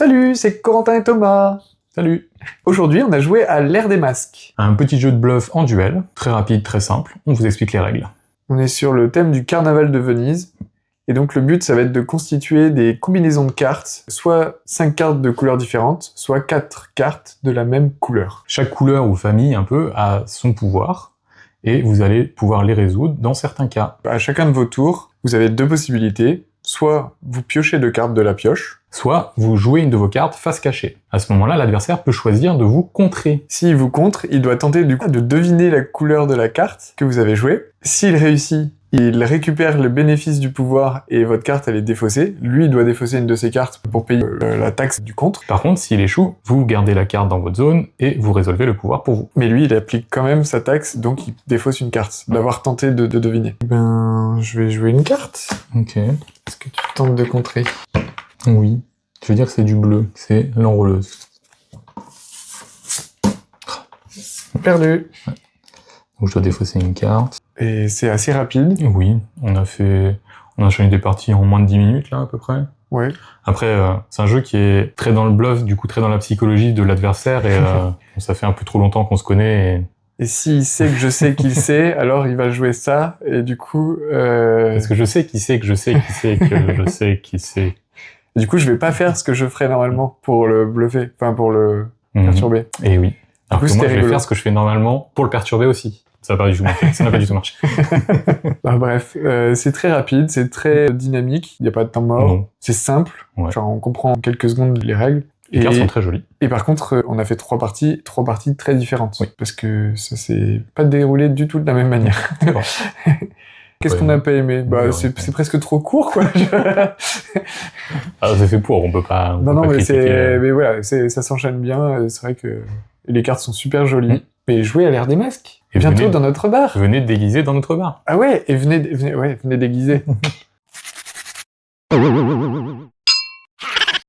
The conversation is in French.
Salut, c'est Corentin et Thomas. Salut. Aujourd'hui, on a joué à l'ère des masques. Un petit jeu de bluff en duel, très rapide, très simple, on vous explique les règles. On est sur le thème du carnaval de Venise. Et donc le but, ça va être de constituer des combinaisons de cartes, soit 5 cartes de couleurs différentes, soit 4 cartes de la même couleur. Chaque couleur ou famille, un peu, a son pouvoir, et vous allez pouvoir les résoudre dans certains cas. À chacun de vos tours, vous avez 2 possibilités. Soit vous piochez 2 cartes de la pioche, soit vous jouez une de vos cartes face cachée. À ce moment-là, l'adversaire peut choisir de vous contrer. S'il vous contre, il doit tenter du coup de deviner la couleur de la carte que vous avez jouée. S'il réussit, il récupère le bénéfice du pouvoir et votre carte elle est défaussée. Lui il doit défausser une de ses cartes pour payer la taxe du contre. Par contre, s'il échoue, vous gardez la carte dans votre zone et vous résolvez le pouvoir pour vous. Mais lui il applique quand même sa taxe, donc il défausse une carte, d'avoir tenté de deviner. Ben, je vais jouer une carte. Ok. Est-ce que tu tentes de contrer? Oui. Je veux dire que c'est du bleu, c'est l'enrôleuse. Perdu. Ouais. Donc je dois défausser une carte. Et c'est assez rapide. Oui, on a enchaîné des parties en moins de 10 minutes, là, à peu près. Ouais. Après, c'est un jeu qui est très dans le bluff, du coup très dans la psychologie de l'adversaire, et ça fait un peu trop longtemps qu'on se connaît, Et s'il sait que je sais qu'il sait, alors il va jouer ça, et du coup... Parce que je sais qui sait que je sais qui sait que je sais qui sait. Du coup, je vais pas faire ce que je ferais normalement pour le bluffer, enfin pour le perturber. Et oui. Alors que moi, je vais rigolo. faire ce que je fais normalement pour le perturber aussi. Ça n'a pas du tout marché. Ça n'a pas du tout marché. Bah, bref, c'est très rapide, c'est très dynamique, il n'y a pas de temps mort, Non. c'est simple, Ouais. genre on comprend en quelques secondes les règles. Les cartes sont très jolies. Et par contre, on a fait 3 parties très différentes. Oui. Parce que ça s'est pas déroulé du tout de la même manière. C'est bon. Qu'est-ce qu'on n'a pas aimé? Bah, Ouais, c'est presque trop court, quoi. Ah, c'est fait pour, on peut pas. Non, peut pas mais critiquer. mais voilà, ça s'enchaîne bien. C'est vrai que les cartes sont super jolies. Mais jouez à l'ère des masques. Et Bientôt venez- dans notre bar. Venez déguiser dans notre bar. Ah ouais, et venez déguiser.